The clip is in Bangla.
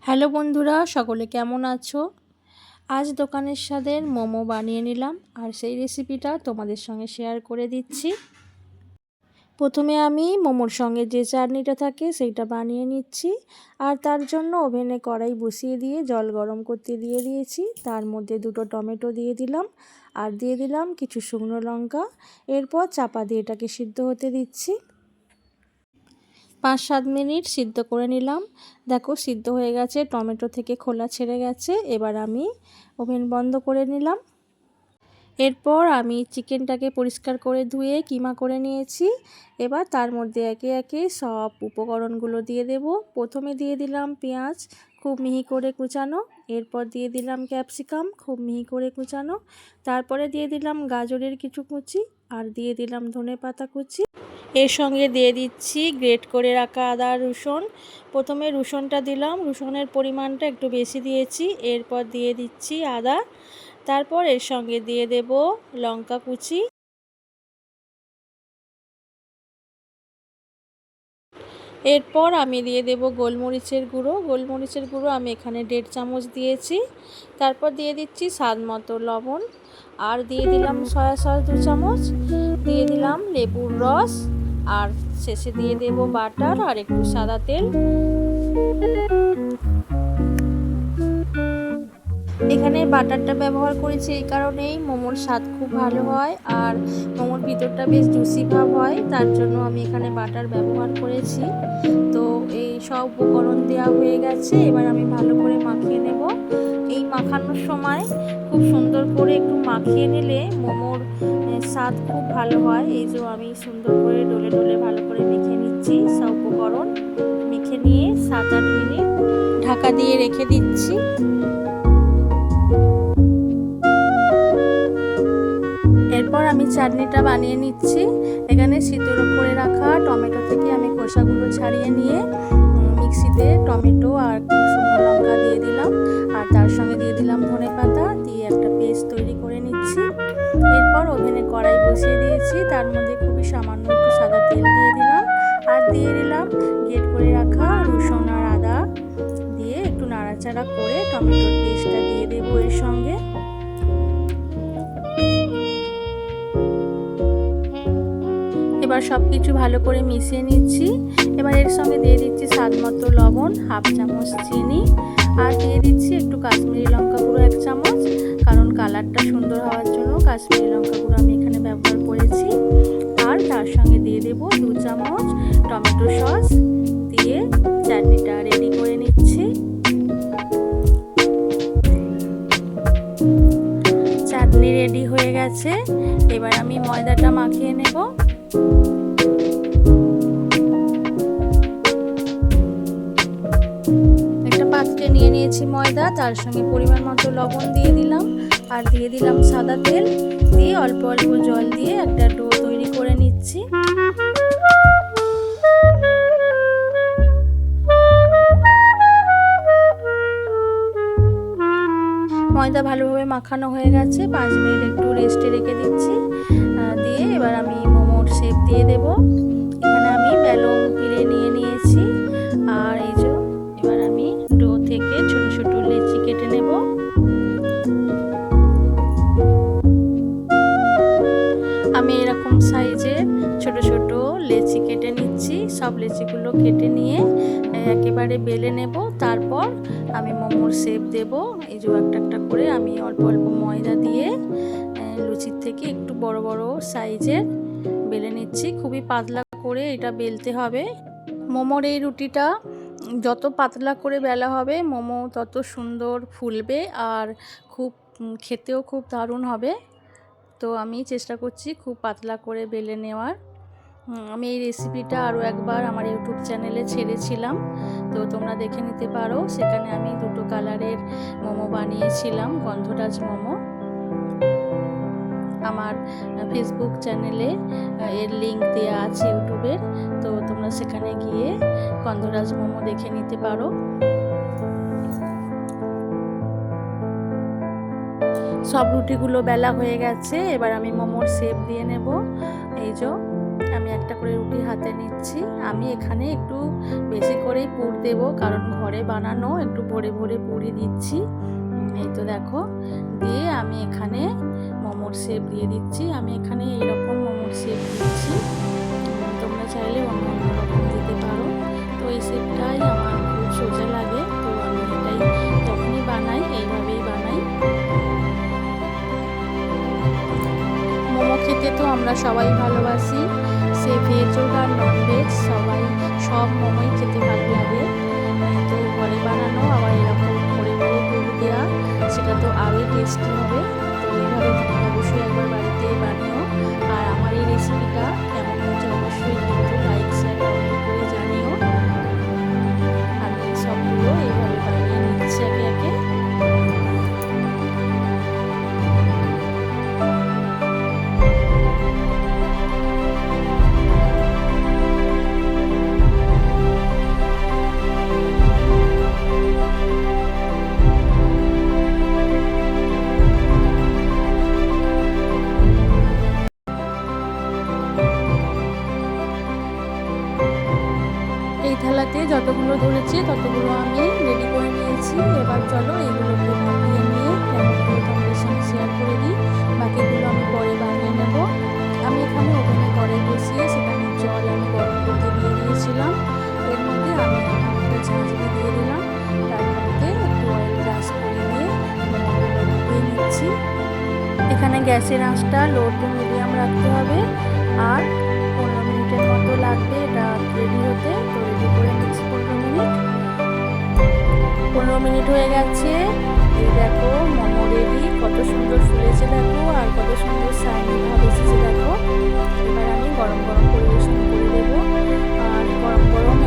হ্যালো বন্ধুরা, সকলে কেমন আছো? আজ দোকানের স্বাদের মোমো বানিয়ে নিলাম আর সেই রেসিপিটা তোমাদের সঙ্গে শেয়ার করে দিচ্ছি। প্রথমে আমি মোমোর সঙ্গে যে চাটনিটা থাকে সেইটা বানিয়ে নিচ্ছি। আর তার জন্য ওভেনে কড়াই বসিয়ে দিয়ে জল গরম করতে দিয়ে দিয়েছি। তার মধ্যে দুটো টমেটো দিয়ে দিলাম আর দিয়ে দিলাম কিছু শুকনো লঙ্কা। এরপর চাপা দিয়ে এটাকে সিদ্ধ হতে দিচ্ছি। 5-7 মিনিট সিদ্ধ করে নিলাম। দেখো সিদ্ধ হয়ে গেছে, টমেটো থেকে খোলা ছেড়ে গেছে। এবার আমি ওভেন বন্ধ করে নিলাম। এরপর আমি চিকেনটাকে পরিষ্কার করে ধুয়ে কিমা করে নিয়েছি। এবার তার মধ্যে একে একে সব উপকরণগুলো দিয়ে দেব। প্রথমে দিয়ে দিলাম পেঁয়াজ খুব মিহি করে কুচানো, এরপর দিয়ে দিলাম ক্যাপসিকাম খুব মিহি করে কুচানো, তারপরে দিয়ে দিলাম গাজরের কিছু কুচি আর দিয়ে দিলাম ধনেপাতা কুচি। এর সঙ্গে দিয়ে দিচ্ছি গ্রেট করে রাখা আদা রসুন। প্রথমে রসুনটা দিলাম, রসুনের পরিমাণটা একটু বেশি দিয়েছি। এরপর দিয়ে দিচ্ছি আদা, তারপর এর সঙ্গে দিয়ে দেব লঙ্কা কুচি। এরপর আমি দিয়ে দেব গোলমরিচের গুঁড়ো। গোলমরিচের গুঁড়ো আমি এখানে 1.5 চামচ দিয়েছি। তারপর দিয়ে দিচ্ছি স্বাদ মতো লবণ আর দিয়ে দিলাম সয়া সস 2 চামচ, দিয়ে দিলাম লেবুর রস আর শেষে দিয়ে দেব বাটার আর একটু সাদা তেল। এখানে বাটারটা ব্যবহার করেছি এই কারণেই মোমোর স্বাদ খুব ভালো হয় আর মোমোর ভিতরটা বেশ জুসি ভাব হয়, তার জন্য আমি এখানে বাটার ব্যবহার করেছি। তো এই সব উপকরণ দেওয়া হয়ে গেছে, এবার আমি ভালো করে মাখিয়ে নেব। এই মাখানোর সময় খুব সুন্দর করে একটু মাখিয়ে নিলে মোমোর স্বাদ খুব ভালো হয়। এই যে আমি সুন্দর করে ডলে ডলে ভালো করে মেখে নিচ্ছি। সব উপকরণ মেখে নিয়ে 7-8 মিনিট ঢাকা দিয়ে রেখে দিচ্ছি। এরপর আমি চাটনিটা বানিয়ে নিচ্ছি। এখানে সিদ্ধ করে রাখা টমেটো থেকে আমি খোসাগুলো ছাড়িয়ে নিয়ে মিক্সিতে টমেটো আর শুকনো লঙ্কা দিয়ে দিলাম আর তার সঙ্গে দিয়ে দিলাম ধনেপাতা দিয়ে একটা পেস্ট তৈরি করে নিচ্ছি। এরপর ওভেনে কড়াই বসিয়ে দিয়েছি, তার মধ্যে খুবই সামান্য একটু সাদা তেল দিয়ে দিলাম আর দিয়ে দিলাম গ্রেট করে রাখা রসুন আর আদা দিয়ে একটু নাড়াচাড়া করে টমেটোর পেস্টটা দিয়ে দেবো এর সঙ্গে। এবার সব কিছু ভালো করে মিশিয়ে নিচ্ছি। এবার এর সঙ্গে দিয়ে দিচ্ছি স্বাদ মতো লবণ, 1/2 চামচ চিনি আর দিয়ে দিচ্ছি একটু কাশ্মীরি লঙ্কা গুঁড়ো 1 চামচ, কারণ কালারটা সুন্দর হওয়ার জন্য কাশ্মীরি লঙ্কা গুঁড়ো আমি এখানে ব্যবহার করেছি। আর তার সঙ্গে দিয়ে দেব 2 চামচ টমেটো সস দিয়ে চাটনিটা রেডি করে নিচ্ছি। চাটনি রেডি হয়ে গেছে, এবার আমি ময়দাটা মাখিয়ে নেব। একটা পাত্রে নিয়ে নিয়েছি ময়দা, তার সঙ্গে পরিমাণ মতো লবণ দিয়ে দিলাম আর দিয়ে দিলাম সাদা তেল, দিয়ে অল্প অল্প জল দিয়ে একটা ডো তৈরি করে নিচ্ছি। ময়দা ভালোভাবে মাখানো হয়ে গেছে, 5 মিনিট একটু রেস্টে রেখে দিচ্ছি। দিয়ে এবার আমি মোমোর শেপ দিয়ে দেব। এখানে আমি বেলুন পিড়ে নিয়ে নিয়েছি আর এই যে এবার আমি ডো থেকে ছোট ছোট লেচি কেটে নেব। আমি এরকম সাইজের ছোট ছোট লেচি কেটে নিচ্ছি। সব লেচিগুলো কেটে নিয়ে একেবারে বেলে নেব, তারপর আমি মোমোর শেপ দেব। এই যে একটা একটা করে আমি অল্প অল্প ময়দা দিয়ে লুচির থেকে একটু বড় বড় সাইজের বেলে নিচ্ছি। খুবই পাতলা করে এটা বেলতে হবে। মোমোর এই রুটিটা যত পাতলা করে বেলা হবে মোমো তত সুন্দর ফুলবে আর খুব খেতেও খুব দারুণ হবে। তো আমি চেষ্টা করছি খুব পাতলা করে বেলে নেওয়ার। আমি এই রেসিপিটা আরও একবার আমার ইউটিউব চ্যানেলে ছেড়েছিলাম, তো তোমরা দেখে নিতে পারো। সেখানে আমি 2টো কালারের মোমো বানিয়েছিলাম, গন্ধরাজ মোমো। আমার ফেসবুক চ্যানেলে এর লিঙ্ক দেওয়া আছে ইউটিউবের, তো তোমরা সেখানে গিয়ে গন্ধরাজ মোমো দেখে নিতে পারো। সব রুটিগুলো বেলা হয়ে গেছে, এবার আমি মোমোর শেপ দিয়ে নেব। এই যে আমি একটা করে রুটি হাতে নিচ্ছি। আমি এখানে একটু বেশি করেই পুর দেবো, কারণ ঘরে বানানো, একটু ভরে ভরে পুরি দিচ্ছি। এই তো দেখো, দিয়ে আমি এখানে মোমোর শেপ দিয়ে দিচ্ছি। আমি এখানে এইরকম মোমোর শেপ দিচ্ছি, তোমরা চাইলে অন্য অন্য রকম দিতে পারো। তো এই শেপটাই আমার খুব সোজা লাগে, তো আমি এটাই যখনই বানাই এইভাবেই বানাই। মোমো খেতে তো আমরা সবাই ভালোবাসি, সে ভেজ হোক আর নন ভেজ, সব মোমোই খেতে ভালো লাগে। তো ঘরে বানানো আবার এরকম করে করে পুর দেওয়া, সেটা তো আরোই টেস্টি হবে। তো এইভাবে তোমরা অবশ্যই একবার বাড়িতে বানিও। আর আমার এই রেসিপিটা কেমন হয়েছে অবশ্যই কিন্তু লাইক শেয়ার কমেন্ট করে জানিও। আমি সবগুলো এইভাবে বানিয়ে নিচ্ছি একে একে। এই থালাতে যতগুলো ধরেছে ততগুলো আমি রেডি করে নিয়েছি। এবার চলো এগুলোকে ভাপিয়ে নিয়ে কেমন করে তোমাদের সঙ্গে শেয়ার করে দিই। বাকিগুলো আমি পরে বানিয়ে নেব। আমি এখানে ওভেনে কড়াই বসিয়ে সেখানে জল আমি গরম করতে দিয়ে দিয়েছিলাম। এর মধ্যে আমি একটা ঝাঁঝরি দিয়ে দিলাম, তার মধ্যে একটু অয়েল ব্রাশ করে দিয়ে মোমোগুলো ভাপিয়ে নিচ্ছি। এখানে গ্যাসের আঁচটা লো টু মিডিয়াম রাখতে হবে। আর 15 মিনিটের মতো লাগবে এটা রেডি হতে। তো রেডি করে নিচ্ছি 15 মিনিট। 15 মিনিট হয়ে গেছে। এই দেখো মোমো রেডি, কত সুন্দর ফুলেছে দেখো, আর কত সুন্দর শাইনি ভাব এসেছে দেখো। এবার আমি গরম গরম পরিবেশন করে দেবো। আর গরম গরম